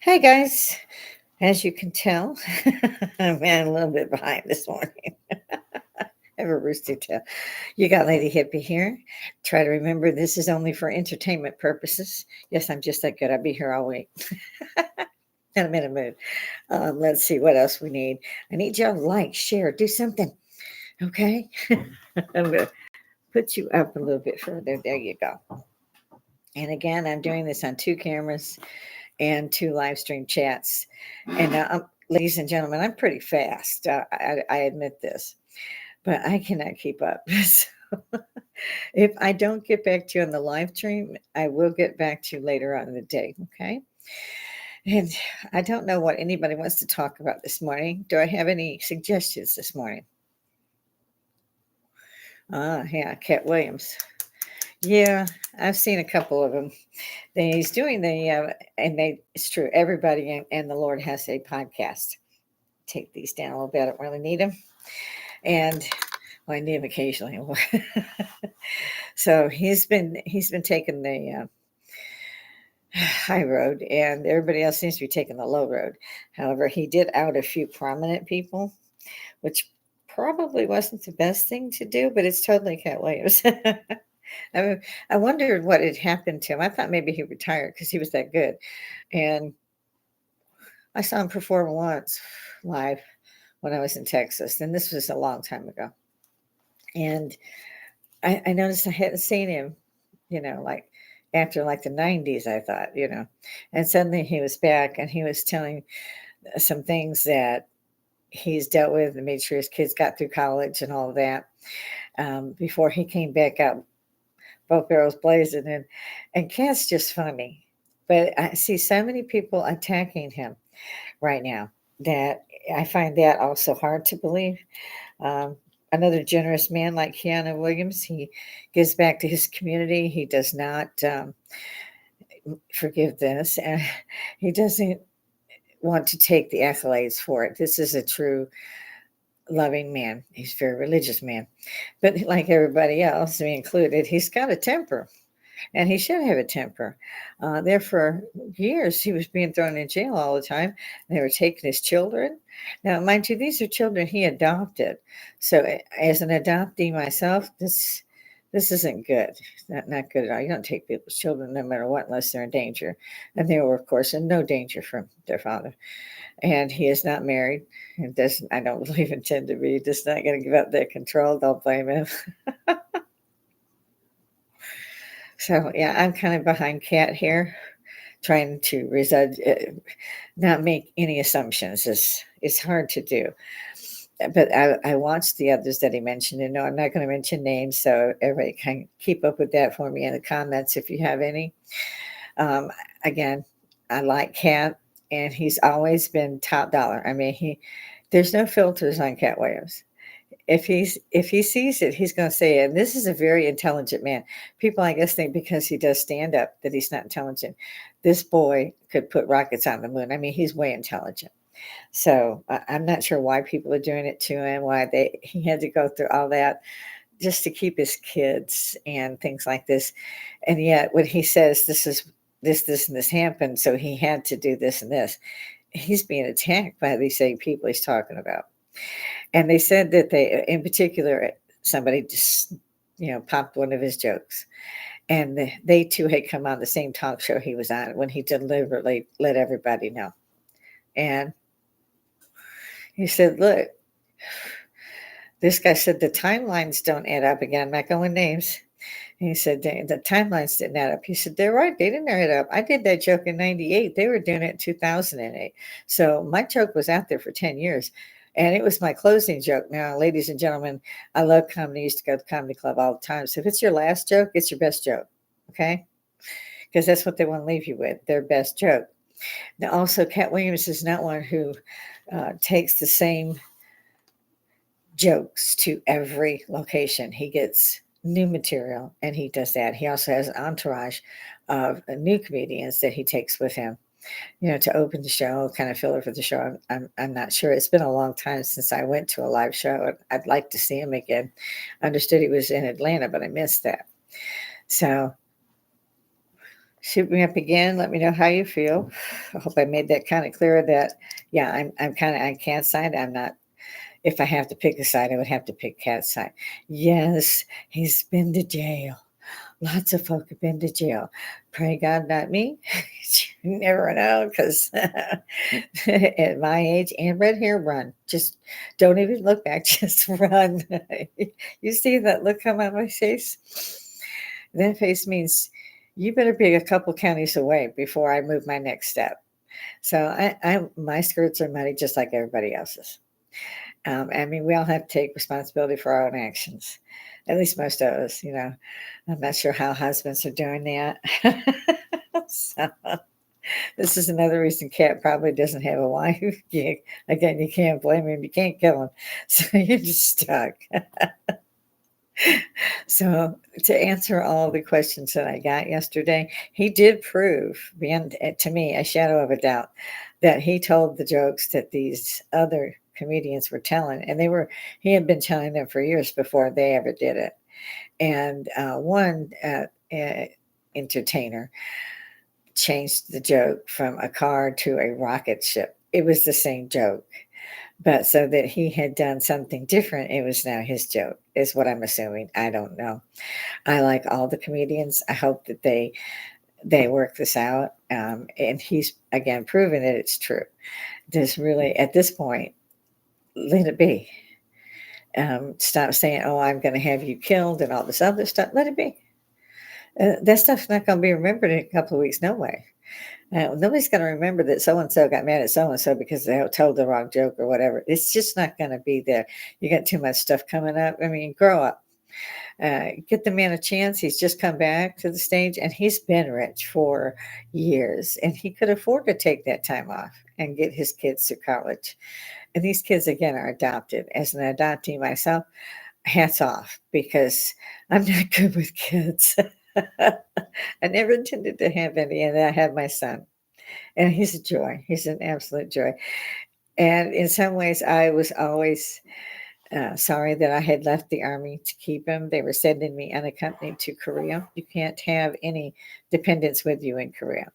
Hey guys, as you can tell, I'm a little bit behind this morning. I have a rooster tail. You got Lady Hippy here. Try to remember this is only for entertainment purposes. Yes, I'm just that good. I'll be here all week. And I'm in a mood. Let's see what else we need. I need y'all to like, share, do something. Okay. I'm going to put you up a little bit further. There you go. And again, I'm doing this on two cameras and two live stream chats. And ladies and gentlemen, I'm pretty fast. I admit this, but I cannot keep up. So if I don't get back to you on the live stream, I will get back to you later on in the day. Okay. And I don't know what anybody wants to talk about this morning. Do I have any suggestions this morning? Yeah, Cat Williams. Yeah, I've seen a couple of them. He's doing it's true. Everybody and the Lord has a podcast. Take these down a little bit. I don't really need them. And well, I need them occasionally. So he's been taking the high road, and everybody else seems to be taking the low road. However, he did out a few prominent people, which probably wasn't the best thing to do, but it's totally Cat Williams. I wondered what had happened to him. I thought maybe he retired because he was that good. And I saw him perform once live when I was in Texas, and this was a long time ago. And I noticed I hadn't seen him, like after like the 90s, I thought, and suddenly he was back and he was telling some things that he's dealt with and made sure his kids got through college and all of that before he came back out, both barrels blazing. And Cat's just funny. But I see so many people attacking him right now that I find that also hard to believe. Um, Another generous man like Keanu Williams, he gives back to his community. He does not forgive this, and he doesn't want to take the accolades for it. This is a true loving man. He's a very religious man. But like everybody else, me included, he's got a temper. And he should have a temper. There for years, he was being thrown in jail all the time. They were taking his children. Now, mind you, these are children he adopted. So, as an adoptee myself, this isn't good. Not good at all. You don't take people's children no matter what, unless they're in danger. And they were, of course, in no danger from their father. And he is not married. And doesn't. I don't believe intend to be. Just not going to give up that control. Don't blame him. So yeah, I'm kind of behind Cat here, trying to not make any assumptions. It's hard to do. But I watched the others that he mentioned, and no, I'm not going to mention names, so everybody can keep up with that for me in the comments if you have any. Again, I like Cat, and he's always been top dollar. I mean, there's no filters on Cat Williams. If he sees it, he's going to say it. And this is a very intelligent man. People, I guess, think because he does stand up that he's not intelligent. This boy could put rockets on the moon. I mean, he's way intelligent. So I'm not sure why people are doing it to him. He had to go through all that just to keep his kids and things like this. And yet, when he says this, and this happened, so he had to do this and this, he's being attacked by these same people he's talking about. And they said that in particular, somebody just, popped one of his jokes. And they too had come on the same talk show he was on when he deliberately let everybody know. And he said, look, this guy said the timelines don't add up. Again, I'm not going names. And he said the timelines didn't add up. He said, they're right. They didn't add up. I did that joke in 98. They were doing it in 2008. So my joke was out there for 10 years. And it was my closing joke. Now, ladies and gentlemen, I love comedy. I used to go to the comedy club all the time. So if it's your last joke, it's your best joke. Okay? Because that's what they want to leave you with, their best joke. Now, also, Cat Williams is not one who takes the same jokes to every location. He gets new material, and he does that. He also has an entourage of new comedians that he takes with him, to open the show, kind of filler for the show. I'm not sure. It's been a long time since I went to a live show. I'd like to see him again. I understood he was in Atlanta, but I missed that. So Shoot me up again. Let me know how you feel. I hope I made that kind of clear that, yeah, I'm kind of on Cat's side. I'm not, if I have to pick a side, I would have to pick Cat's side. Yes, he's been to jail. Lots of folk have been to jail. Pray God, not me. You never know, because at my age and red hair, run. Just don't even look back. Just run. You see that look come on my face? That face means you better be a couple counties away before I move my next step. So my skirts are muddy just like everybody else's. I mean, we all have to take responsibility for our own actions. At least most of us, you know. I'm not sure how husbands are doing that. So, this is another reason Cat probably doesn't have a wife. Again, you can't blame him. You can't kill him. So you're just stuck. So, to answer all the questions that I got yesterday, he did prove, beyond to me, a shadow of a doubt, that he told the jokes that these other comedians were telling, and he had been telling them for years before they ever did it. And one entertainer changed the joke from a car to a rocket ship. It was the same joke, but so that he had done something different, it was now his joke, is what I'm assuming. I don't know. I like all the comedians. I hope that they work this out. And he's again proven that it's true. There's really at this point, let it be. Stop saying, "Oh, I'm going to have you killed," and all this other stuff. Let it be. That stuff's not going to be remembered in a couple of weeks, no way. Nobody's going to remember that so and so got mad at so and so because they told the wrong joke or whatever. It's just not going to be there. You got too much stuff coming up. I mean, grow up. Get the man a chance. He's just come back to the stage and he's been rich for years and he could afford to take that time off and get his kids to college. And these kids, again, are adopted. As an adoptee myself, hats off because I'm not good with kids. I never intended to have any, and I have my son, and he's a joy. He's an absolute joy. And in some ways, I was always sorry that I had left the army to keep him. They were sending me unaccompanied to Korea. You can't have any dependents with you in Korea.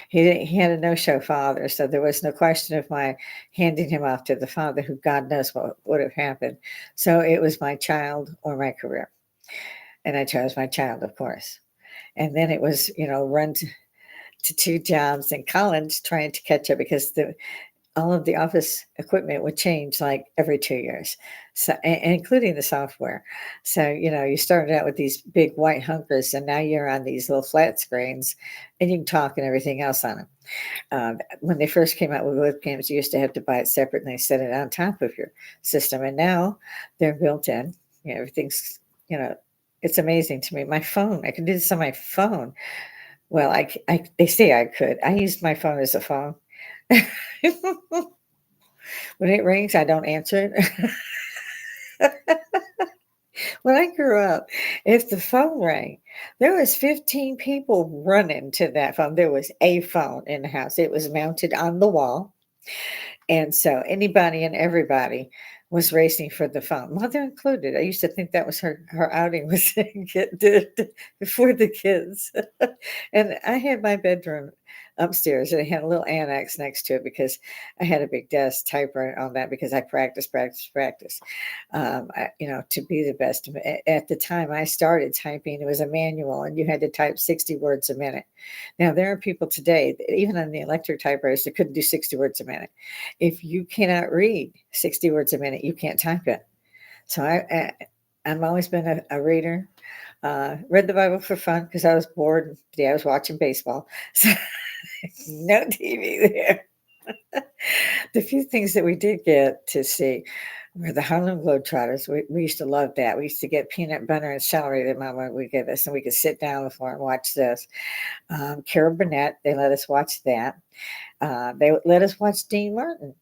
He had a no-show father, so there was no question of my handing him off to the father, who God knows what would have happened. So it was my child or my career, and I chose my child, of course. And then it was, run to two jobs in college trying to catch up because all of the office equipment would change like every 2 years, so and including the software. So you started out with these big white hunkers, and now you're on these little flat screens, and you can talk and everything else on them. When they first came out with webcams, you used to have to buy it separately and set it on top of your system, and now they're built in. Everything's it's amazing to me. My phone, I can do this on my phone. Well, they say I could. I used my phone as a phone. When it rings, I don't answer it. When I grew up, if the phone rang, there was 15 people running to that phone. There was a phone in the house. It was mounted on the wall. And so anybody and everybody was racing for the phone, mother included. I used to think that was her outing was before the kids. And I had my bedroom upstairs and I had a little annex next to it because I had a big desk typer on that because I practice, to be the best. At the time I started typing, it was a manual and you had to type 60 words a minute. Now, there are people today, even on the electric typewriters, that couldn't do 60 words a minute. If you cannot read 60 words a minute, you can't type it. So I've always been a reader. Read the Bible for fun because I was bored. I was watching baseball. So no TV there. The few things that we did get to see were the Harlem Globetrotters. We used to love that. We used to get peanut butter and celery that Mama would give us, and we could sit down on the floor and watch this. Carol Burnett, they let us watch that. They let us watch Dean Martin.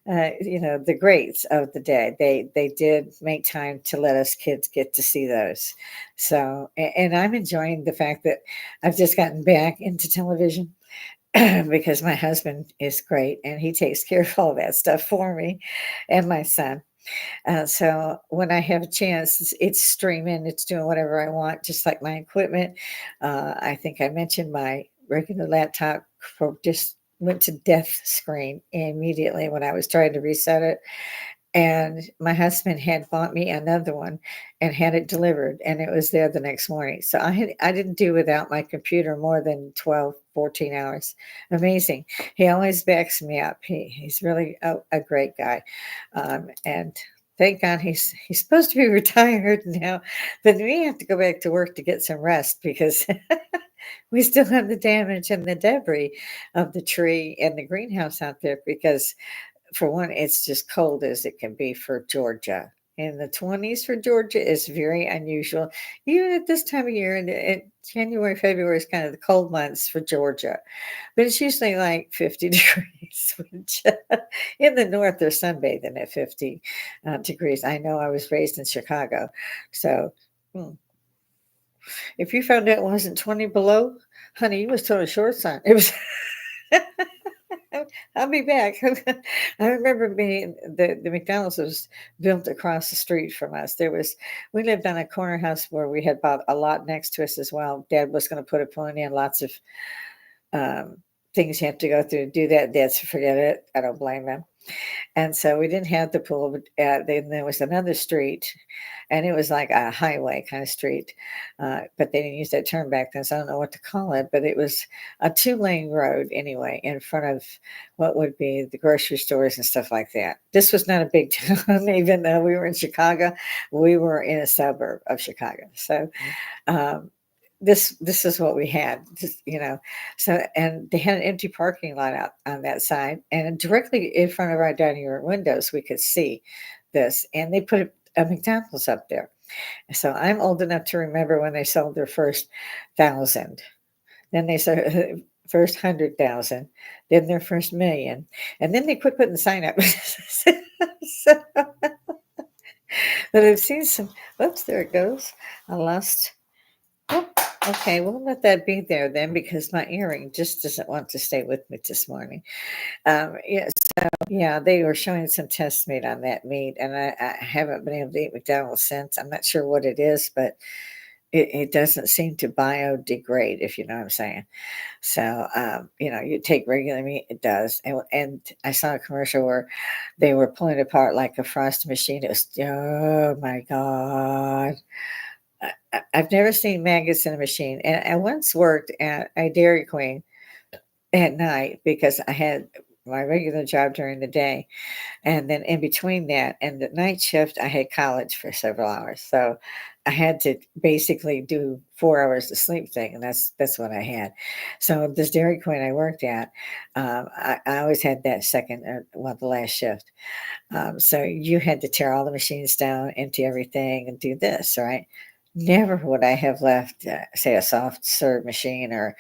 The greats of the day. They did make time to let us kids get to see those. So, and I'm enjoying the fact that I've just gotten back into television because my husband is great and he takes care of all that stuff for me and my son. So when I have a chance, it's streaming, it's doing whatever I want, just like my equipment. I think I mentioned my regular laptop for just went to death screen immediately when I was trying to reset it. And my husband had bought me another one and had it delivered, and it was there the next morning. So I didn't do without my computer more than 12, 14 hours. Amazing. He always backs me up. He's really a great guy. And thank God he's supposed to be retired now, but we have to go back to work to get some rest because we still have the damage and the debris of the tree and the greenhouse out there because for one, it's just cold as it can be for Georgia. In the 20s for Georgia is very unusual. Even at this time of year, and January, February is kind of the cold months for Georgia, but it's usually like 50 degrees, which in the north they're sunbathing at 50 degrees. I know I was raised in Chicago. So hmm, if you found out it wasn't 20 below, honey, you was totally short on. It was. I'll be back. I remember being the McDonald's was built across the street from us. We lived on a corner house where we had bought a lot next to us as well. Dad was going to put a pony in, lots of um, things you have to go through to do that. Dad said, forget it. I don't blame him. And so we didn't have the pool, but then there was another street, and it was like a highway kind of street. But they didn't use that term back then, so I don't know what to call it. But it was a two-lane road anyway, in front of what would be the grocery stores and stuff like that. This was not a big town, even though we were in Chicago. We were in a suburb of Chicago. So um, this is what we had, just, so and they had an empty parking lot out on that side, and directly in front of our dining room windows we could see this, and they put a McDonald's up there. So I'm old enough to remember when they sold their first 1,000, then they sold first 100,000, then their first million, and then they quit putting the sign up. So, but I've seen some. Oops, there it goes. I lost. Oh, okay, we'll let that be there then because my earring just doesn't want to stay with me this morning. Yeah, so yeah, they were showing some tests made on that meat, and I haven't been able to eat McDonald's since. I'm not sure what it is, but it doesn't seem to biodegrade, if you know what I'm saying. So, you take regular meat, it does. And I saw a commercial where they were pulling it apart like a frost machine. It was, oh my God. I've never seen maggots in a machine. And I once worked at a Dairy Queen at night because I had my regular job during the day. And then in between that and the night shift, I had college for several hours. So I had to basically do 4 hours of sleep thing. And that's what I had. So this Dairy Queen I worked at, I always had that second, the last shift. So you had to tear all the machines down, empty everything, and do this, right? Never would I have left, say, a soft serve machine or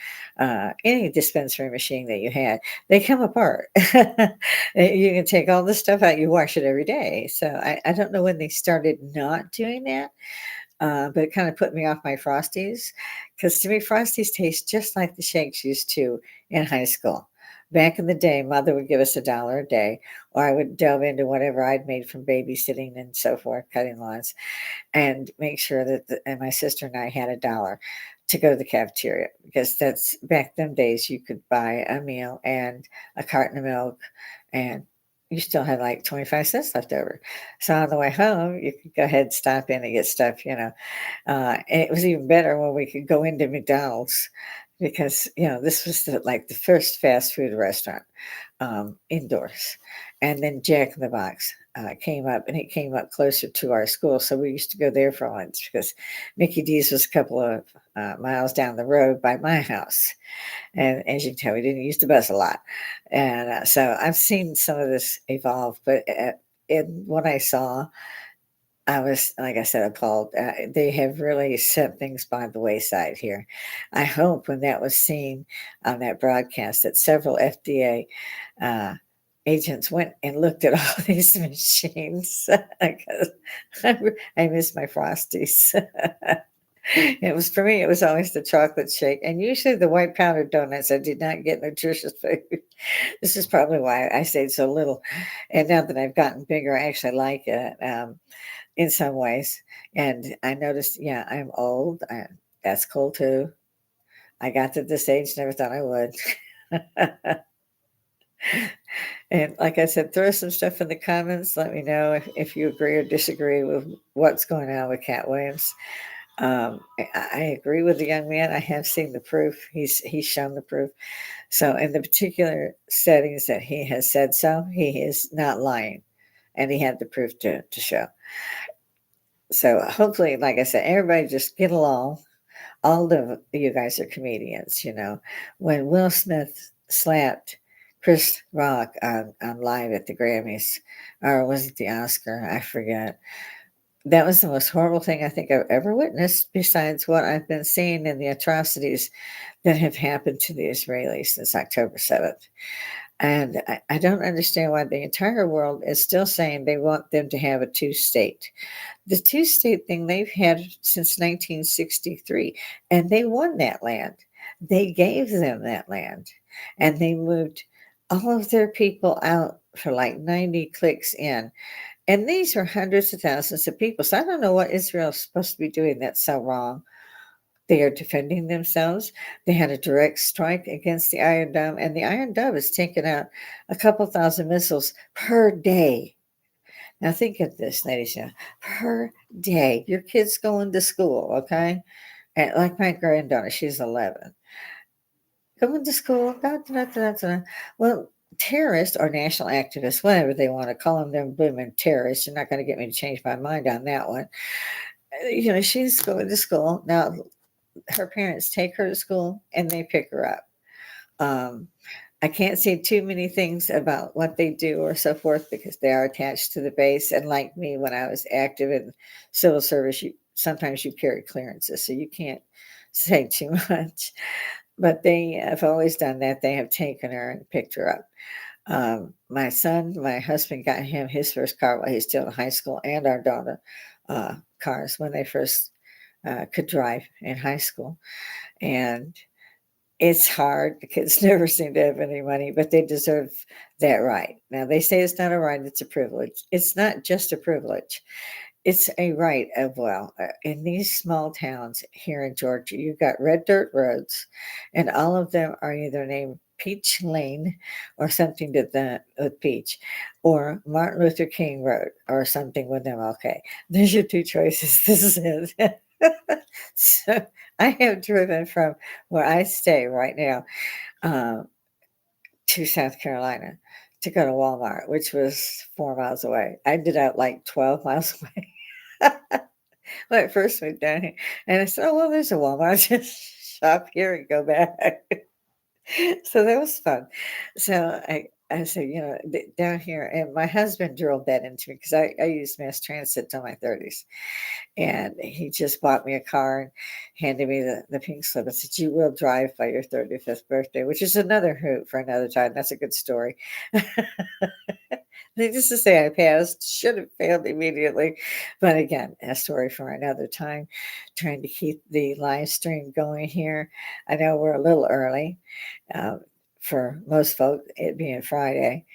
any dispensary machine that you had. They come apart. You can take all the stuff out, you wash it every day. So I don't know when they started not doing that, but it kind of put me off my Frosties because to me, Frosties taste just like the shakes used to in high school. Back in the day, mother would give us $1 a day, or I would delve into whatever I'd made from babysitting and so forth, cutting lawns, and make sure that and my sister and I had $1 to go to the cafeteria because that's back them days you could buy a meal and a carton of milk and you still had like 25 cents left over. So on the way home, you could go ahead and stop in and get stuff. And it was even better when we could go into McDonald's because, this was like the first fast food restaurant indoors. And then Jack in the Box came up, and it came up closer to our school. So we used to go there for lunch because Mickey D's was a couple of miles down the road by my house. And as you can tell, we didn't use the bus a lot. And so I've seen some of this evolve, but in what I saw, I was, like I said, appalled. They have really set things by the wayside here. I hope when that was seen on that broadcast that several FDA uh, agents went and looked at all these machines because I miss my Frosties. It was for me, it was always the chocolate shake and usually the white powdered donuts. I did not get nutritious food. This is probably why I stayed so little. And now that I've gotten bigger, I actually like it. In some ways. And I noticed, yeah, I'm old. That's cool too. I got to this age, never thought I would. And like I said, throw some stuff in the comments. Let me know if you agree or disagree with what's going on with Cat Williams. I agree with the young man. I have seen the proof. He's shown the proof. So in the particular settings that he has said so, he is not lying, and he had the proof to show. So hopefully, like I said, everybody just get along. All of you guys are comedians, you know. When Will Smith slapped Chris Rock on live at the Grammys, or was it the Oscar? I forget. That was the most horrible thing I think I've ever witnessed, besides what I've been seeing in the atrocities that have happened to the Israelis since October 7th. And I don't understand why the entire world is still saying they want them to have a two-state. The two-state thing they've had since 1963, and they won that land. They gave them that land, and they moved all of their people out for like 90 clicks in. And these are hundreds of thousands of people. So I don't know what Israel is supposed to be doing that's so wrong. They are defending themselves. They had a direct strike against the Iron Dome, and the Iron Dome has taken out a couple thousand missiles per day. Now think of this, ladies and gentlemen, per day. Your kid's going to school, okay? And like my granddaughter, she's 11. Going to school, da, da, da, da, da. Well, terrorists or national activists, whatever they want to call them blooming terrorists. You're not going to get me to change my mind on that one. You know, she's going to school. Now, her parents take her to school and they pick her up. Um, I can't say too many things about what they do or so forth because they are attached to the base. And like me, when I was active in civil service, sometimes you carry clearances, so you can't say too much. But they have always done that. They have taken her and picked her up. My husband got him his first car while he's still in high school, and our daughter cars when they first could drive in high school. And it's hard. The kids never seem to have any money, but they deserve that right. Now, they say it's not a right, it's a privilege. It's not just a privilege. It's a right of, well, in these small towns here in Georgia, you've got red dirt roads, and all of them are either named Peach Lane or something to that with Peach, or Martin Luther King Road or something with MLK. There's your two choices. This is it. So I have driven from where I stay right now uh, to South Carolina to go to Walmart, which was 4 miles away. I did out like 12 miles away. When I first moved down here, and I said, "Oh well, there's a Walmart. Just shop here and go back." So that was fun. So I said, you know, down here, and my husband drilled that into me because I used mass transit till my 30s, and he just bought me a car and handed me the pink slip and said, "You will drive by your 35th birthday," which is another hoot for another time. That's a good story. Needless to say, I passed, should have failed immediately. But again, a story for another time. Trying to keep the live stream going here. I know we're a little early uh, for most folk, it being Friday.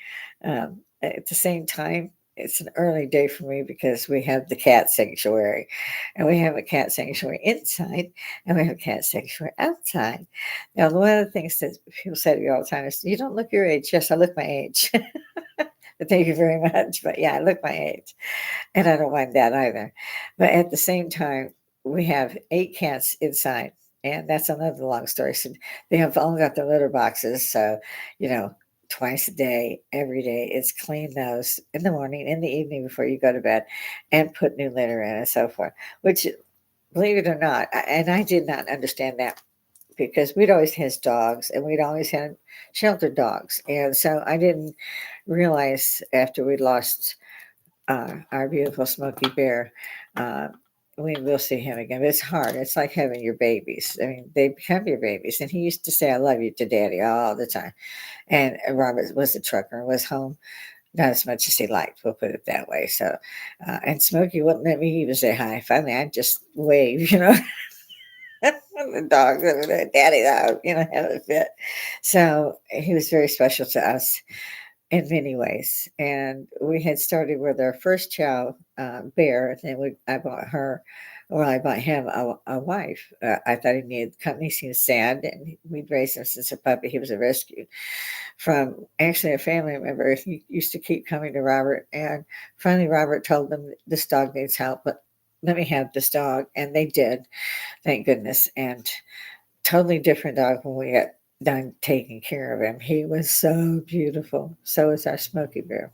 At the same time, it's an early day for me because we have the cat sanctuary, and we have a cat sanctuary inside, and we have a cat sanctuary outside. Now, one of the things that people say to me all the time is, "You don't look your age." Yes, I look my age. But thank you very much. But yeah, I look my age, and I don't mind that either. But at the same time, we have 8 cats inside, and that's another long story. So they have only got their litter boxes, so you know, twice a day, every day, it's clean those in the morning, in the evening before you go to bed, and put new litter in and so forth. Which, believe it or not, and I did not understand that because we'd always had dogs and we'd always had sheltered dogs. And so I didn't realize after we lost our beautiful Smokey Bear, uh, we will see him again. But it's hard. It's like having your babies. I mean, they become your babies. And he used to say, "I love you" to Daddy all the time. And Robert was a trucker, was home not as much as he liked, we'll put it that way. So, and Smokey wouldn't let me even say hi. Finally, I'd just wave, you know. The dog, daddy dog, you know, have a fit. So he was very special to us. in many ways. And we had started with our first child, Bear, and then I bought her, or I bought him a wife. I thought he needed company. Seemed sad, and we'd raised him since a puppy. He was a rescue from actually a family member. He used to keep coming to Robert, and finally Robert told them this dog needs help, but let me have this dog, and they did, thank goodness. And totally different dog when we got done taking care of him. He was so beautiful. So is our Smoky Bear.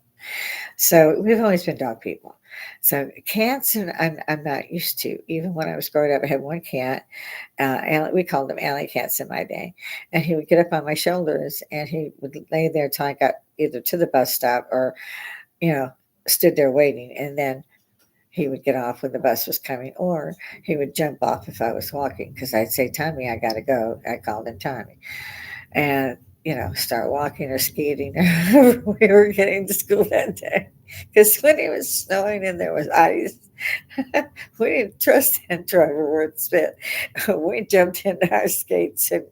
So we've always been dog people. So cats, and I'm not used to. Even when I was growing up, I had one cat. We called them alley cats in my day, and he would get up on my shoulders, and he would lay there till I got either to the bus stop or, you know, stood there waiting, and then he would get off when the bus was coming, or he would jump off if I was walking because I'd say, Tommy, I got to go. I called him Tommy. And, start walking or skating or however we were getting to school that day. Because when it was snowing and there was ice, we didn't trust that driver worth spit. We jumped into our skates and,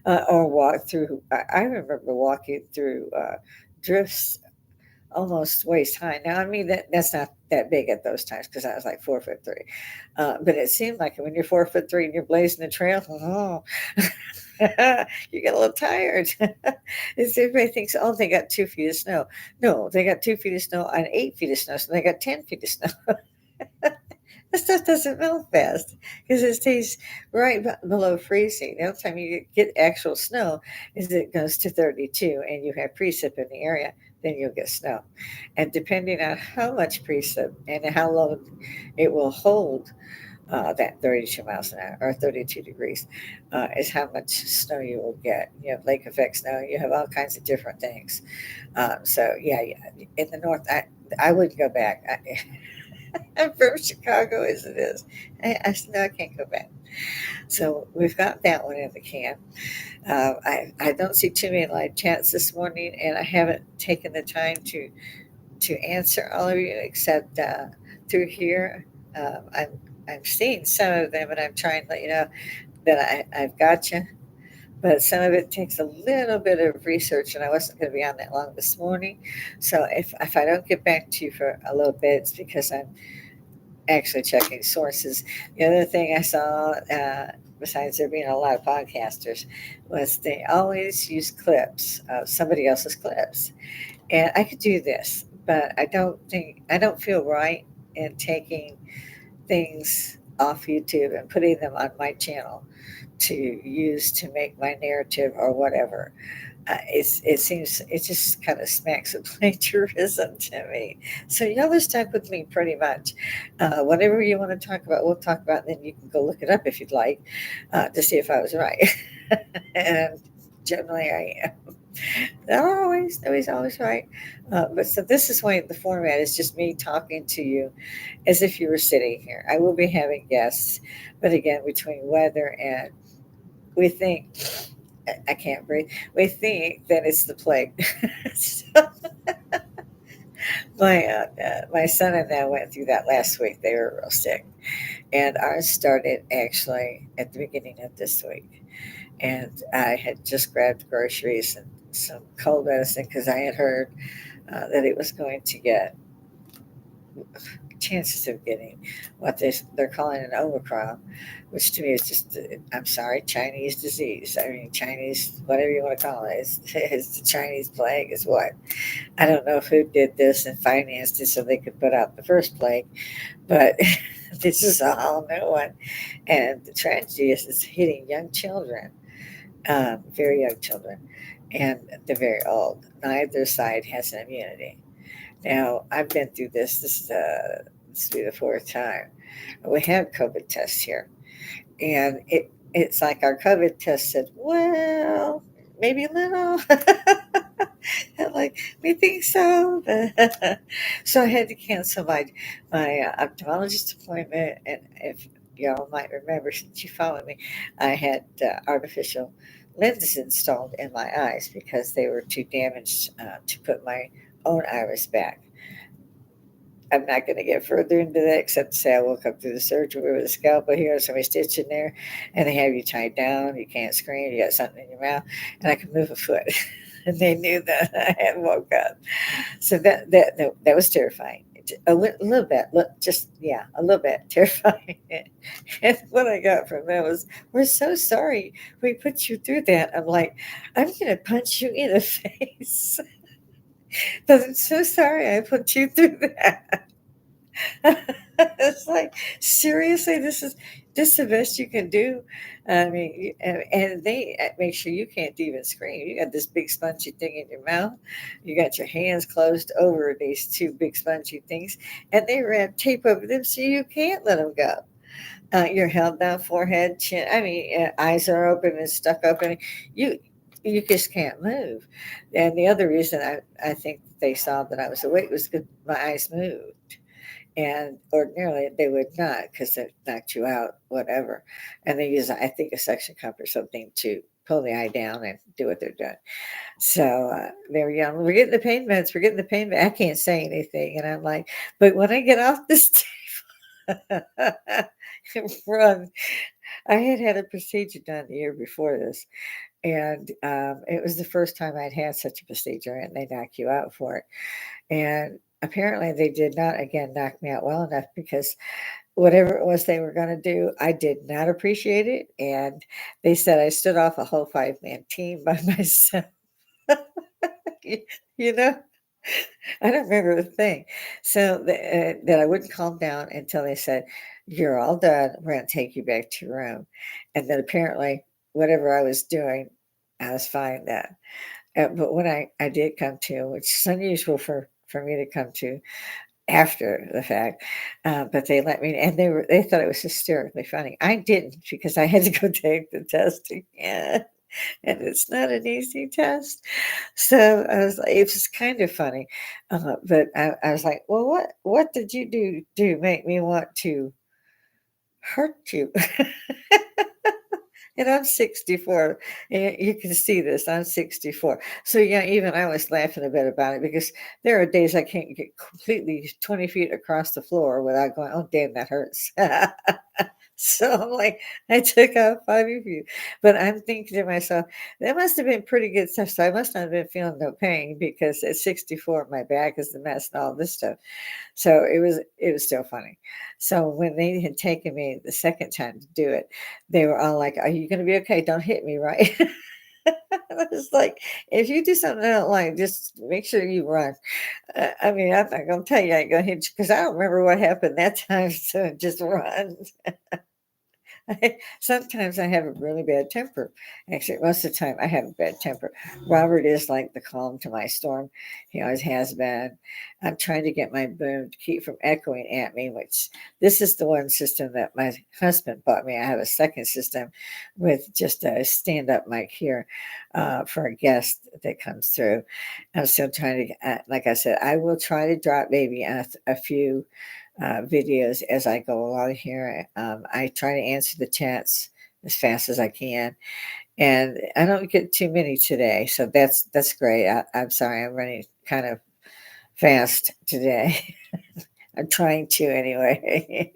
or walked through. I remember walking through drifts almost waist high. Now, I mean that's not that big at those times because I was like 4'3", but it seemed like when you're 4'3" and you're blazing a trail, oh, you get a little tired. Everybody thinks, oh, they got 2 feet of snow. No, they got 2 feet of snow on 8 feet of snow, so they got 10 feet of snow. That stuff doesn't melt fast because it stays right below freezing. The only time you get actual snow is it goes to 32 and you have precip in the area, then you'll get snow. And depending on how much precip and how long it will hold, that 32 miles an hour or 32 degrees is how much snow you will get. You have lake effect snow, you have all kinds of different things. So, yeah, in the north, I wouldn't go back. I'm from Chicago as it is. I said, no, I can't go back. So we've got that one in the can. I don't see too many live chats this morning, and I haven't taken the time to answer all of you except through here. I'm seeing some of them, and I'm trying to let you know that I've got you. But some of it takes a little bit of research, and I wasn't going to be on that long this morning. So if I don't get back to you for a little bit, it's because I'm actually checking sources. The other thing I saw, besides there being a lot of podcasters, was they always use clips of somebody else's clips. And I could do this, but I don't feel right in taking things off YouTube and putting them on my channel to use to make my narrative or whatever. It seems it just kind of smacks of plagiarism to me. So y'all are stuck with me pretty much. Whatever you want to talk about, we'll talk about. And then you can go look it up if you'd like to see if I was right. And generally, I am. Not always, nobody's always right. But so this is why the format is just me talking to you as if you were sitting here. I will be having guests, but again, between weather and we think I can't breathe. We think that it's the plague. So my son and I went through that last week. They were real sick, and ours started actually at the beginning of this week. And I had just grabbed groceries and some cold medicine because I had heard that it was going to get chances of getting what they're calling an Omicron, which to me is just, I'm sorry, Chinese disease. I mean, Chinese, whatever you want to call it, it's the Chinese plague, is what. I don't know who did this and financed it so they could put out the first plague, but this is a whole new one. And the tragedy is it's hitting young children, very young children, and the very old. Neither side has an immunity. Now, I've been through this. This will be the fourth time. We have COVID tests here, and it's like our COVID test said, well, maybe a little. I'm like, we think so. So I had to cancel my ophthalmologist appointment, and if y'all might remember, since you followed me, I had artificial lenses installed in my eyes because they were too damaged to put my own iris back. I'm not going to get further into that except to say I woke up through the surgery with a scalpel here, somebody stitched in there, and they have you tied down. You can't scream. You got something in your mouth, and I can move a foot. and they knew that I had woke up. So that was terrifying. Little bit, just yeah, a little bit terrifying. And what I got from that was, "We're so sorry we put you through that." I'm like, "I'm gonna punch you in the face." But I'm so sorry I put you through that. It's like, seriously, this the best you can do. I mean, and they make sure you can't even scream. You got this big spongy thing in your mouth. You got your hands closed over these two big spongy things, and they wrap tape over them so you can't let them go. You're held down, forehead, chin. I mean, eyes are open and stuck open. You you just can't move. And the other reason I think they saw that I was awake was because my eyes moved, and ordinarily they would not because it knocked you out, whatever. And they use, I think, a suction cup or something to pull the eye down and do what they're doing. So they were yelling, "We're getting the pain meds. We're getting the pain meds." I can't say anything, and I'm like, "But when I get off this table, run." I had had a procedure done the year before this, and it was the first time I'd had such a procedure, and they knock you out for it. And apparently, they did not again knock me out well enough because whatever it was they were going to do, I did not appreciate it. And they said I stood off a whole 5-man team by myself. you you know, I don't remember a thing. So that I wouldn't calm down until they said, "You're all done. We're going to take you back to your room." And then apparently, whatever I was doing, I was fine then. But when I did come to, which is unusual for me to come to after the fact, but they let me, and they thought it was hysterically funny. I didn't because I had to go take the test again, and it's not an easy test. So I was like, it was kind of funny, but I was like, "Well, what did you do to make me want to hurt you?" And I'm 64, and you can see this, I'm 64. So, yeah, even I was laughing a bit about it because there are days I can't get completely 20 feet across the floor without going, "Oh, damn, that hurts." So I'm like, I took out 5 of you. But I'm thinking to myself, that must have been pretty good stuff. So I must not have been feeling no pain because at 64, my back is a mess and all this stuff. So it was still funny. So when they had taken me the second time to do it, they were all like, "Are you gonna be okay? Don't hit me, right?" I was like, "If you do something I don't like, just make sure you run." I mean, I'm not gonna tell you I ain't gonna hit you because I don't remember what happened that time, so just run. Sometimes I have a really bad temper. Actually, most of the time I have a bad temper. Robert is like the calm to my storm. He always has been. I'm trying to get my boom to keep from echoing at me, which this is the one system that my husband bought me. I have a second system with just a stand up mic here for a guest that comes through. I'm still trying to, like I said, I will try to drop maybe a few videos as I go along here. I try to answer the chats as fast as I can, and I don't get too many today, so that's great. I'm sorry, I'm running kind of fast today. I'm trying to anyway.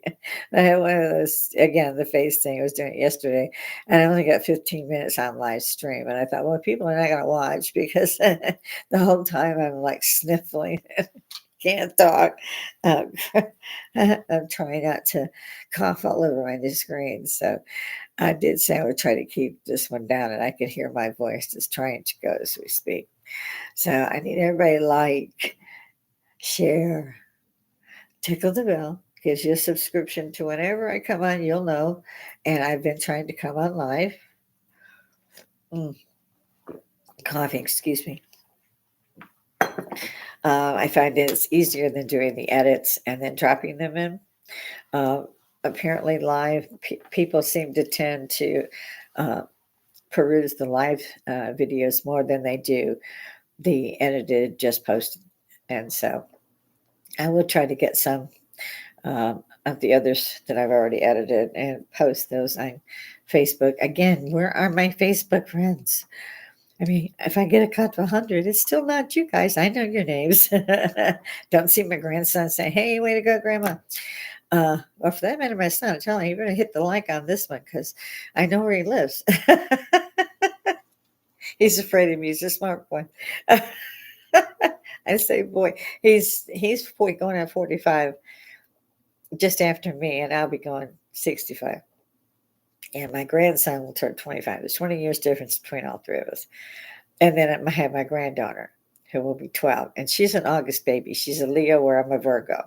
I had one of those again, the face thing I was doing it yesterday, and I only got 15 minutes on live stream, and I thought, well, people are not going to watch because the whole time I'm like sniffling can't talk. Um, I'm trying not to cough all over my new screen. So I did say I would try to keep this one down, and I can hear my voice is trying to go as we speak. So I need everybody to like, share, tickle the bell. Gives you a subscription to whenever I come on, you'll know. And I've been trying to come on live. Mm, coughing, excuse me. I find it's easier than doing the edits and then dropping them in. Uh, Apparently, live people seem to tend to uh, peruse the live videos more than they do the edited, just posted. And so I will try to get some of the others that I've already edited and post those on Facebook. Again, where are my Facebook friends? I mean, if I get a cut of 100, it's still not you guys. I know your names. Don't see my grandson say, "Hey, way to go, Grandma." Or for that matter, my son, tell him, "You better hit the like on this one because I know where he lives." He's afraid of me. He's a smart boy. I say boy. He's going on 45 just after me, and I'll be going 65. And my grandson will turn 25. There's 20 years difference between all three of us. And then I have my granddaughter who will be 12. And she's an August baby. She's a Leo where I'm a Virgo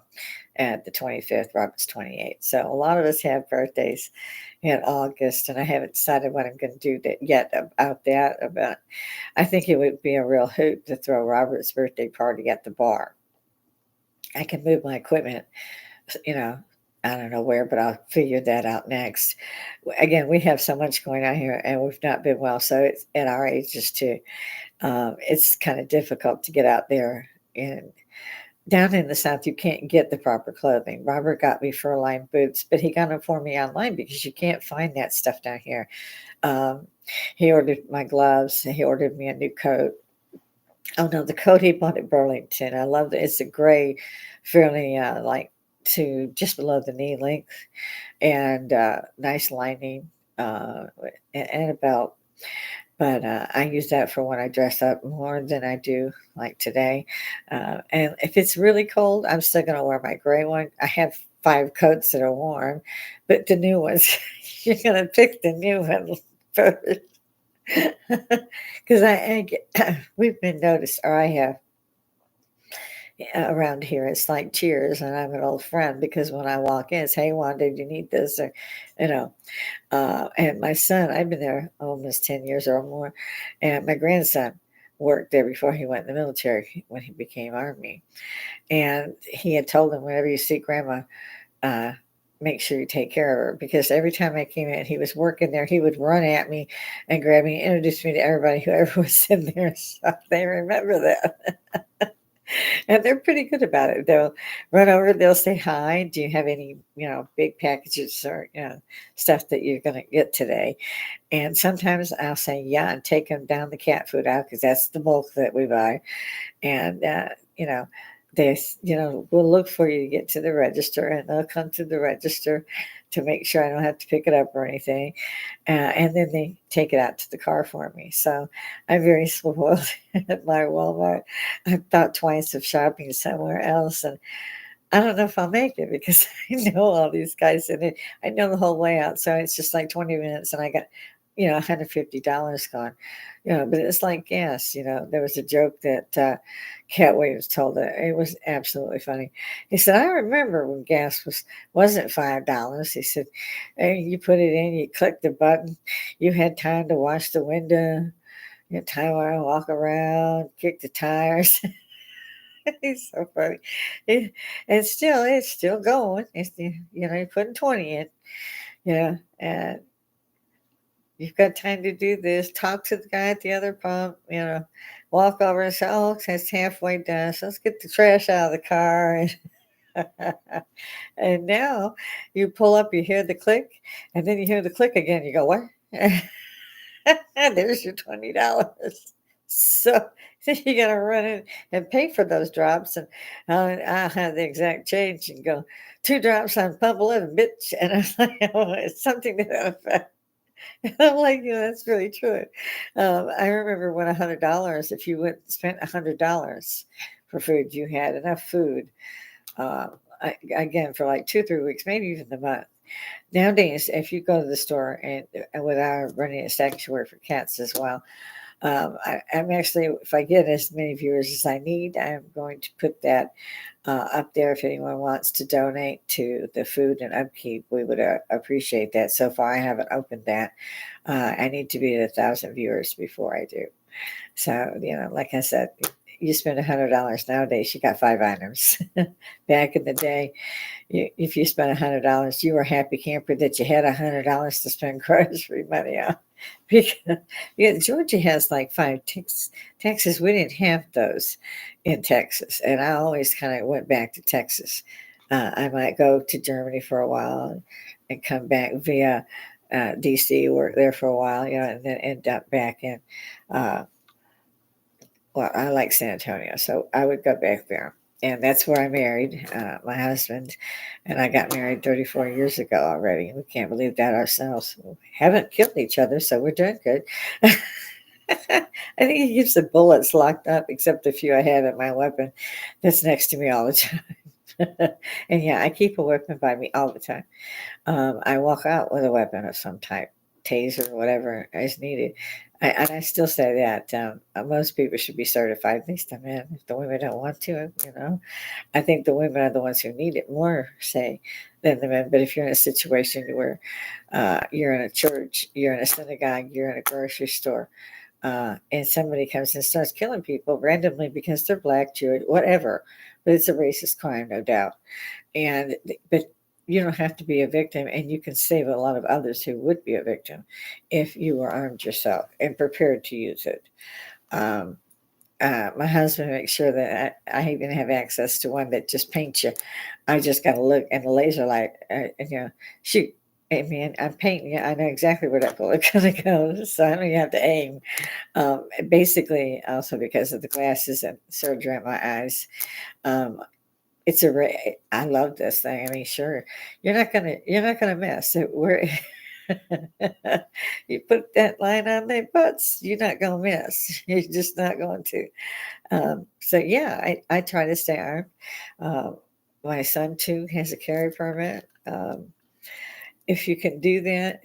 at the 25th. Robert's 28. So a lot of us have birthdays in August. And I haven't decided what I'm going to do yet about that. But I think it would be a real hoot to throw Robert's birthday party at the bar. I can move my equipment, you know, I don't know where, but I'll figure that out next. Again, we have so much going on here and we've not been well. So it's at our ages too. It's kind of difficult to get out there. And down in the South, you can't get the proper clothing. Robert got me fur-lined boots, but he got them for me online because you can't find that stuff down here. Um, he ordered my gloves. He ordered me a new coat. Oh no, the coat he bought at Burlington. I love it. It's a gray, fairly like to just below the knee length, and nice lining and a belt. But I use that for when I dress up more than I do like today. And if it's really cold, I'm still going to wear my gray one. I have 5 coats that are warm, but the new ones, you're going to pick the new one first. Because we've been noticed, or I have around here. It's like cheers, and I'm an old friend because when I walk in, it's hey, Wanda, do you need this? Or, you know, and my son, I've been there almost 10 years or more, and my grandson worked there before he went in the military when he became Army, and he had told him whenever you see Grandma, uh, make sure you take care of her because every time I came in, he was working there. He would run at me and grab me, introduce me to everybody, whoever was in there. So they remember that. And they're pretty good about it. They'll run over, they'll say hi. Do you have any, big packages or, stuff that you're going to get today? And sometimes I'll say, yeah, and take them down the cat food aisle because that's the bulk that we buy. And, they, we'll look for you to get to the register and they'll come to the register to make sure I don't have to pick it up or anything. And then they take it out to the car for me. So I'm very spoiled at my Walmart. I've thought twice of shopping somewhere else. And I don't know if I'll make it because I know all these guys in it. I know the whole way out. So it's just like 20 minutes and I got, $150 gone. But it's like gas. There was a joke that Cat Williams told it. It was absolutely funny. He said, I remember when gas wasn't $5. He said, hey, you put it in, you click the button, you had time to wash the window, you had time to walk around, kick the tires. He's so funny. It's still going. You're putting 20 in, and you've got time to do this. Talk to the guy at the other pump, walk over and say, oh, it's halfway done. So let's get the trash out of the car. And now you pull up, you hear the click, and then you hear the click again. You go, what? There's your $20. So you got to run in and pay for those drops. And I'll have the exact change and go, 2 drops on pump 11, bitch. And I'm like, oh, it's something to that effect. And I'm like, that's really true. I remember when $100, if you spent $100 for food, you had enough food, again, for like 2-3 weeks, maybe even a month. Nowadays, if you go to the store and with our running a sanctuary for cats as well, I'm actually, if I get as many viewers as I need, I'm going to put that up there. If anyone wants to donate to the food and upkeep, we would appreciate that. So far, I haven't opened that. I need to be at 1,000 viewers before I do. So, like I said, you spend $100 nowadays, you got 5 items. Back in the day, if you spent $100, you were a happy camper that you had $100 to spend grocery money on. Because Georgia has like 5 taxes. We didn't have those in Texas, and I always kind of went back to Texas. I might go to Germany for a while and come back via DC, work there for a while, and then end up back in. Well, I like San Antonio, so I would go back there. And that's where I married my husband. And I got married 34 years ago already. We can't believe that ourselves. We haven't killed each other, so we're doing good. I think he keeps the bullets locked up, except the few I have in my weapon that's next to me all the time. And yeah, I keep a weapon by me all the time. I walk out with a weapon of some type, taser, whatever is needed. And I still say that most people should be certified, at least the men. If the women don't want to, I think the women are the ones who need it more, say, than the men. But if you're in a situation where you're in a church, you're in a synagogue, you're in a grocery store, and somebody comes and starts killing people randomly because they're black, Jewish, whatever, but it's a racist crime, no doubt. And but you don't have to be a victim, and you can save a lot of others who would be a victim if you were armed yourself and prepared to use it. Um, my husband makes sure that I even have access to one that just paints you. I just got to look and the laser light, and shoot. Hey man, I'm painting you. I know exactly where that bullet's gonna go, so I don't even have to aim. Basically, also because of the glasses and surgery on my eyes, um, it's a. I love this thing. I mean, sure, you're not gonna miss it. Where you put that line on their butts, you're not gonna miss. You're just not going to. So yeah, I try to stay armed. Um, my son too has a carry permit. If you can do that,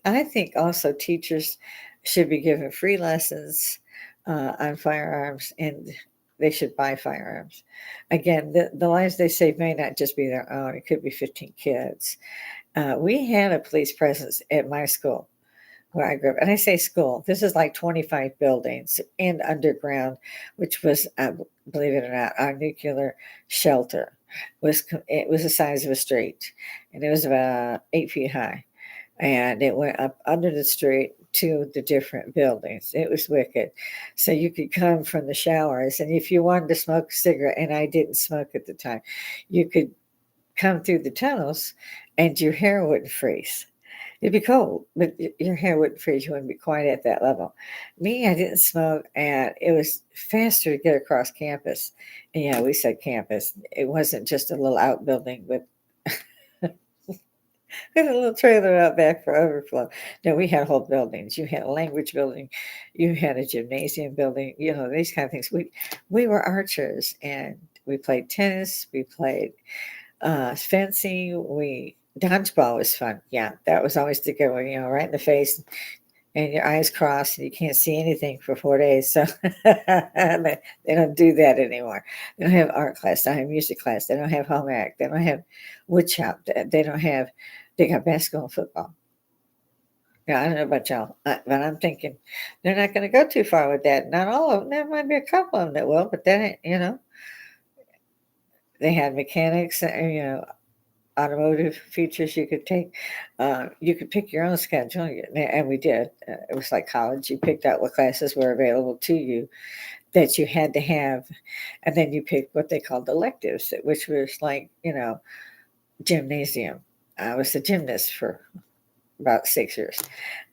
I think also teachers should be given free lessons on firearms, and they should buy firearms. Again, the lives they save may not just be their own; it could be 15 kids. We had a police presence at my school where I grew up. And I say school, this is like 25 buildings and underground, which was, believe it or not, our nuclear shelter. It was the size of a street, and it was about 8 feet high, and it went up under the street to the different buildings. It was wicked. So you could come from the showers, and if you wanted to smoke a cigarette, and I didn't smoke at the time, you could come through the tunnels, and your hair wouldn't freeze. It'd be cold, but your hair wouldn't freeze. You wouldn't be quite at that level. Me, I didn't smoke, and it was faster to get across campus. And yeah, we said campus. It wasn't just a little outbuilding with with a little trailer out back for overflow. No, we had whole buildings. You had a language building, you had a gymnasium building. These kind of things. We were archers, and we played tennis. We played fencing. We dodgeball was fun. Yeah, that was always the good one. Right in the face, and your eyes crossed, and you can't see anything for 4 days. So they don't do that anymore. They don't have art class. They don't have music class. They don't have home ec. They don't have wood shop. They don't have. They got basketball and football. Yeah, I don't know about y'all, but I'm thinking they're not going to go too far with that. Not all of them. There might be a couple of them that will, but then they had mechanics. Automotive features you could take. You could pick your own schedule, and we did. It was like college. You picked out what classes were available to you that you had to have, and then you picked what they called electives, which was like, gymnasium. I was a gymnast for about 6 years.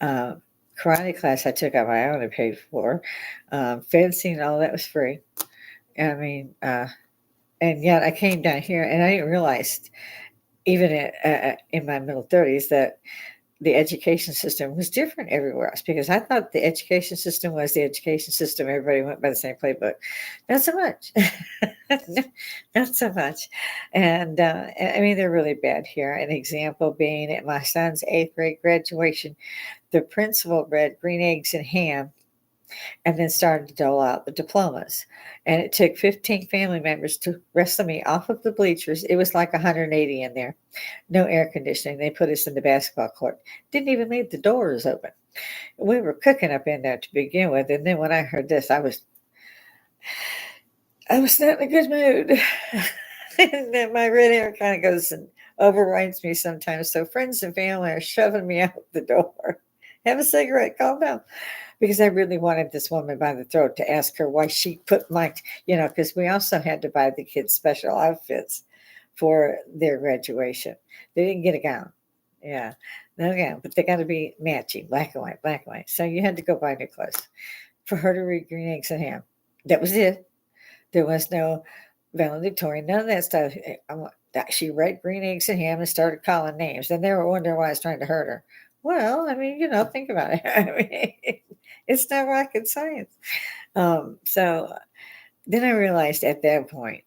Karate class I took on my own and paid for. Fencing, all that was free. I mean, and yet I came down here and I didn't realize even in my middle 30s that the education system was different everywhere else, because I thought the education system was the education system. Everybody went by the same playbook. Not so much. Not so much. And I mean, they're really bad here. An example being at my son's eighth grade graduation, the principal read Green Eggs and Ham and then started to dole out the diplomas. And it took 15 family members to wrestle me off of the bleachers. It was like 180 in there. No air conditioning. They put us in the basketball court. Didn't even leave the doors open. We were cooking up in there to begin with. And then when I heard this, I was not in a good mood. And then my red hair kind of goes and overrides me sometimes. So friends and family are shoving me out the door. Have a cigarette, calm down. Because I really wanted this woman by the throat to ask her why she put because we also had to buy the kids special outfits for their graduation. They didn't get a gown. Yeah, no gown, but they got to be matching, black and white, black and white. So you had to go buy new clothes for her to read Green Eggs and Ham. That was it. There was no valedictorian, none of that stuff. She read Green Eggs and Ham and started calling names. And they were wondering why I was trying to hurt her. Well, I mean, think about it. I mean, It's not rocket science. So then I realized at that point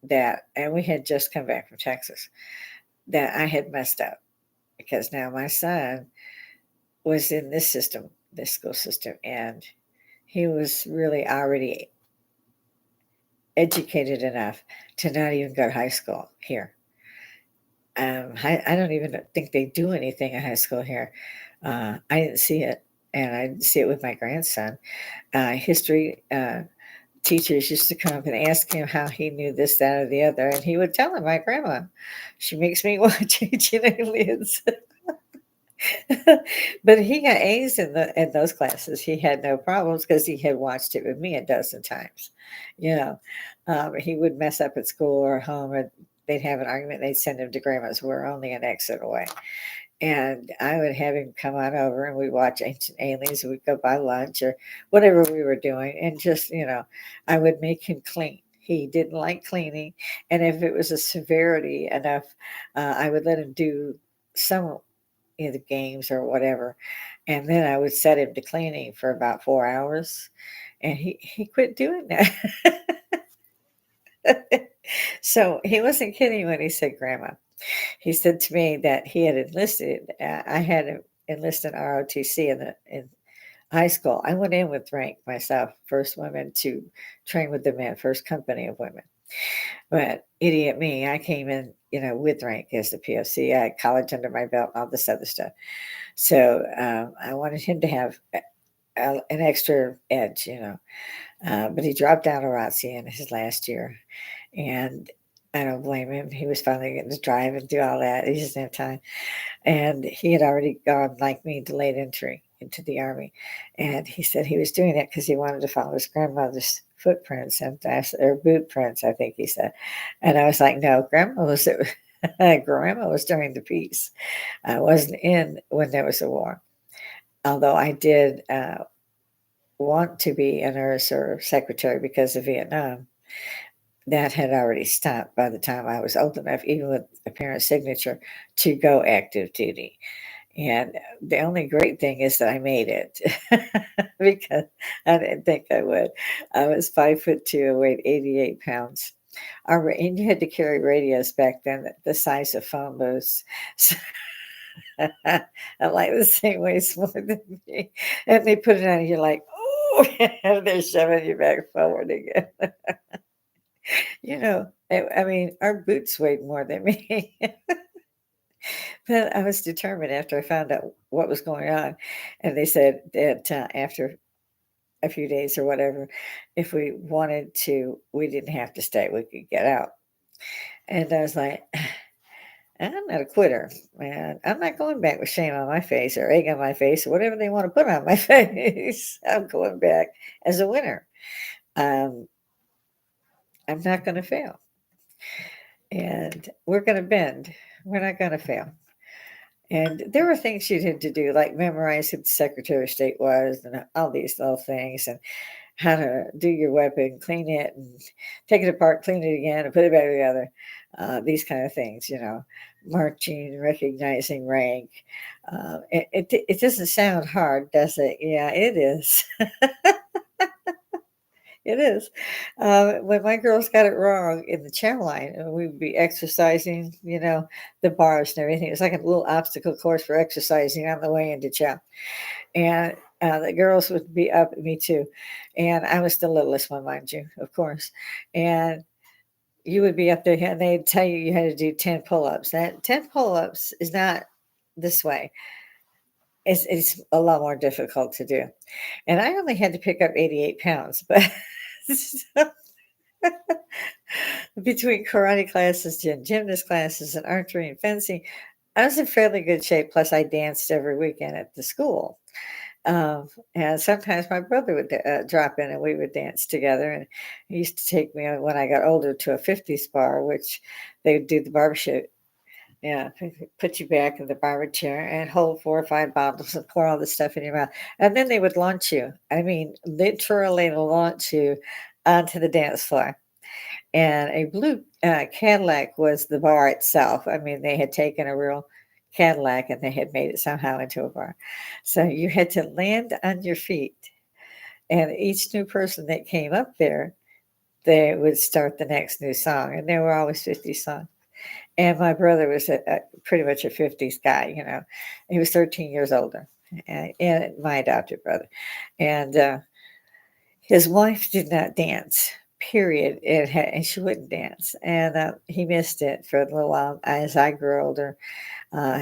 that, and we had just come back from Texas, that I had messed up because now my son was in this system, this school system, and he was really already educated enough to not even go to high school here. I don't even think they do anything in high school here. I didn't see it, and I didn't see it with my grandson. History teachers used to come up and ask him how he knew this, that, or the other, and he would tell them, "My grandma, she makes me watch Ancient Aliens." But he got A's in those classes. He had no problems because he had watched it with me a dozen times. You know, he would mess up at school or home, and they'd have an argument. They'd send him to grandma's. We're only an exit away, and I would have him come on over, and we'd watch Ancient Aliens. We'd go buy lunch or whatever we were doing, and just I would make him clean. He didn't like cleaning, and if it was a severity enough, I would let him do some the games or whatever. And then I would set him to cleaning for about 4 hours. And he quit doing that. So he wasn't kidding when he said grandma. He said to me that he had enlisted. I had enlisted in ROTC in high school. I went in with rank myself, first woman to train with the men, first company of women. But idiot me, I came in, with rank as the POC. I had college under my belt, all this other stuff. So I wanted him to have an extra edge, but he dropped out of ROTC in his last year. And I don't blame him. He was finally getting to drive and do all that. He just didn't have time. And he had already gone, like me, delayed entry into the Army. And he said he was doing that because he wanted to follow his grandmother's footprints or boot prints, I think he said. And I was like, no, grandma was during the peace. I wasn't in when there was a war. Although I did want to be a nurse or secretary because of Vietnam. That had already stopped by the time I was old enough, even with a parent's signature, to go active duty. And the only great thing is that I made it because I didn't think I would. I was 5'2", I weighed 88 pounds. And you had to carry radios back then, the size of phone booths. So I'm like the same way more than me. And they put it on, and you're like, oh, and they're shoving you back forward again. I mean, our boots weighed more than me. But I was determined after I found out what was going on. And they said that after a few days or whatever, if we wanted to, we didn't have to stay, we could get out. And I was like, I'm not a quitter, man. I'm not going back with shame on my face or egg on my face or whatever they want to put on my face. I'm going back as a winner. Um, I'm not going to fail. And we're going to bend. We're not going to fail. And there were things she had to do, like memorize who the Secretary of State was and all these little things, and how to do your weapon, clean it, and take it apart, clean it again, and put it back together. These kind of things, marching, recognizing rank. It doesn't sound hard, does it? Yeah, it is. It is. When my girls got it wrong in the chow line, and we would be exercising, the bars and everything. It was like a little obstacle course for exercising on the way into chow. And the girls would be up at me too. And I was the littlest one, mind you, of course. And you would be up there and they'd tell you had to do 10 pull-ups. That 10 pull-ups is not this way. It's a lot more difficult to do. And I only had to pick up 88 pounds, but between karate classes and gymnast classes and archery and fencing, I was in fairly good shape. Plus, I danced every weekend at the school. And sometimes my brother would drop in and we would dance together. And he used to take me when I got older to a 50s bar, which they would do the barbershop. Yeah, put you back in the barber chair and hold 4 or 5 bottles and pour all the stuff in your mouth. And then they would launch you. I mean, literally launch you onto the dance floor. And a blue Cadillac was the bar itself. I mean, they had taken a real Cadillac, and they had made it somehow into a bar. So you had to land on your feet, and each new person that came up there, they would start the next new song, and there were always 50 songs. And my brother was pretty much a 50s guy, you know. He was 13 years older, and my adopted brother. And his wife did not dance, period. And she wouldn't dance. And he missed it for a little while. As I grew older,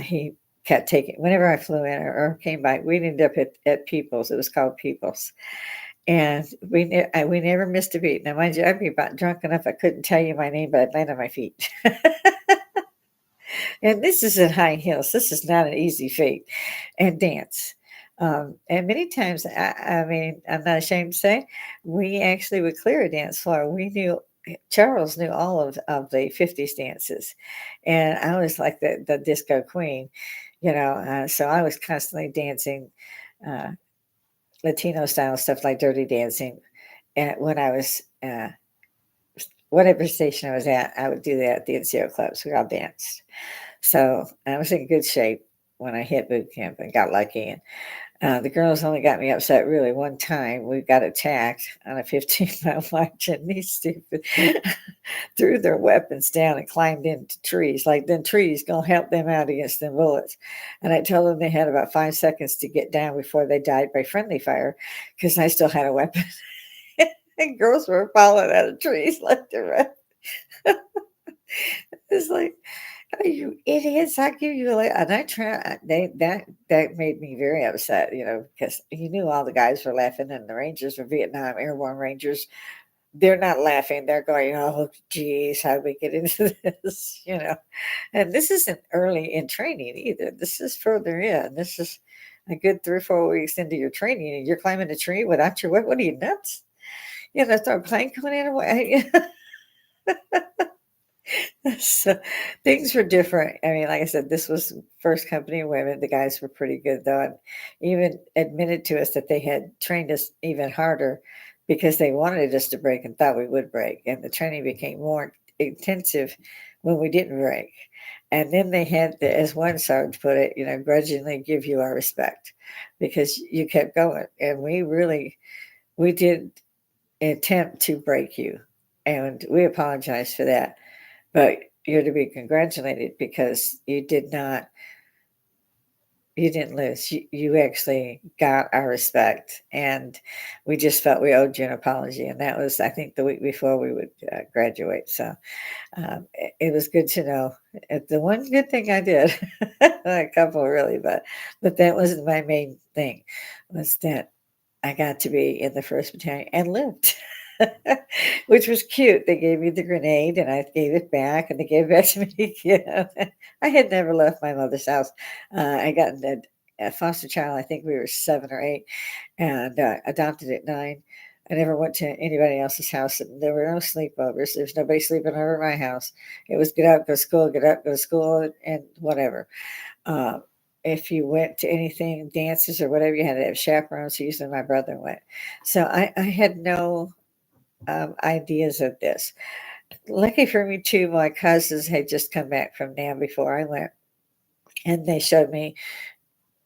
he kept taking, whenever I flew in or came by, we'd end up at People's. It was called People's. And we never missed a beat. Now, mind you, I'd be about drunk enough I couldn't tell you my name, but I'd land on my feet. And this is in high heels. This is not an easy feat. And dance. And many times, I mean, I'm not ashamed to say, we actually would clear a dance floor. We knew, Charles knew all of the 50s dances. And I was like the disco queen, you know. So I was constantly dancing uh, Latino style stuff like dirty dancing. And when I was, whatever station I was at, I would do that at the NCO clubs. We all danced. So I was in good shape when I hit boot camp and got lucky. And the girls only got me upset really one time. We got attacked on a 15-mile march, and these stupid threw their weapons down and climbed into trees. Like, them trees gonna help them out against them bullets. And I told them they had about 5 seconds to get down before they died by friendly fire, because I still had a weapon. And girls were falling out of trees left and right. It's like, "Are you idiots? I give you like," and I try. That made me very upset, you know, because you knew all the guys were laughing, and the Rangers were Vietnam Airborne Rangers. They're not laughing. They're going, "Oh, geez, how did we get into this?" You know, and this isn't early in training either. This is further in. This is a good 3 or 4 weeks into your training, and you're climbing a tree without your weapon. What are you, nuts? You know, start plane coming in away. So things were different. I mean, like I said, this was first company of women. The guys were pretty good though, and even admitted to us that they had trained us even harder because they wanted us to break and thought we would break. And the training became more intensive when we didn't break. And then they had, as one sergeant put it, you know, grudgingly give you our respect because you kept going. And we did attempt to break you, and we apologize for that, but you're to be congratulated because you didn't lose. You actually got our respect, and we just felt we owed you an apology. And that was, I think, the week before we would graduate. So it was good to know. The one good thing I did, a couple really, but that wasn't my main thing, was that I got to be in the first battalion and lived. Which was cute. They gave me the grenade and I gave it back, and they gave it back to me again. I had never left my mother's house. I got in a foster child, I think we were 7 or 8, and adopted at 9. I never went to anybody else's house. And there were no sleepovers. There was nobody sleeping over at my house. It was get up, go to school, get up, go to school, and whatever. Uh, if you went to anything, dances or whatever, you had to have chaperones. So usually my brother went. So I had no ideas of this. Lucky for me, too, my cousins had just come back from Nam before I went, and they showed me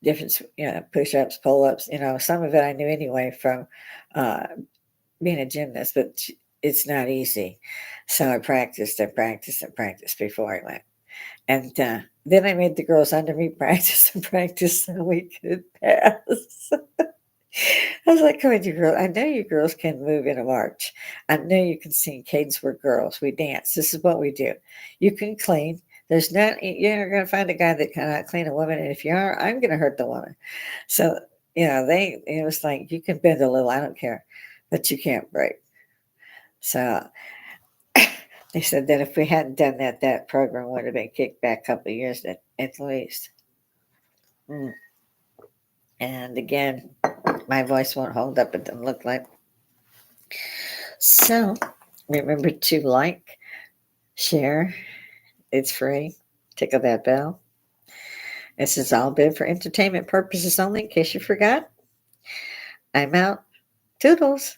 different, you know, push-ups, pull-ups. You know, some of it I knew anyway from uh, being a gymnast, but it's not easy. So I practiced and practiced and practiced before I went, and then I made the girls under me practice and practice so we could pass. I was like, "Come on, you girls. I know you girls can move in a march. I know you can sing cadence. We're girls. We dance. This is what we do. You can clean. There's not, you're not going to find a guy that cannot clean a woman. And if you are, I'm going to hurt the woman." So, you know, it was like, you can bend a little. I don't care, but you can't break. So they said that if we hadn't done that, that program would have been kicked back a couple of years at least. Mm. And again, my voice won't hold up. It doesn't look like. So remember to like, share. It's free. Tickle that bell. This has all been for entertainment purposes only, in case you forgot. I'm out. Toodles.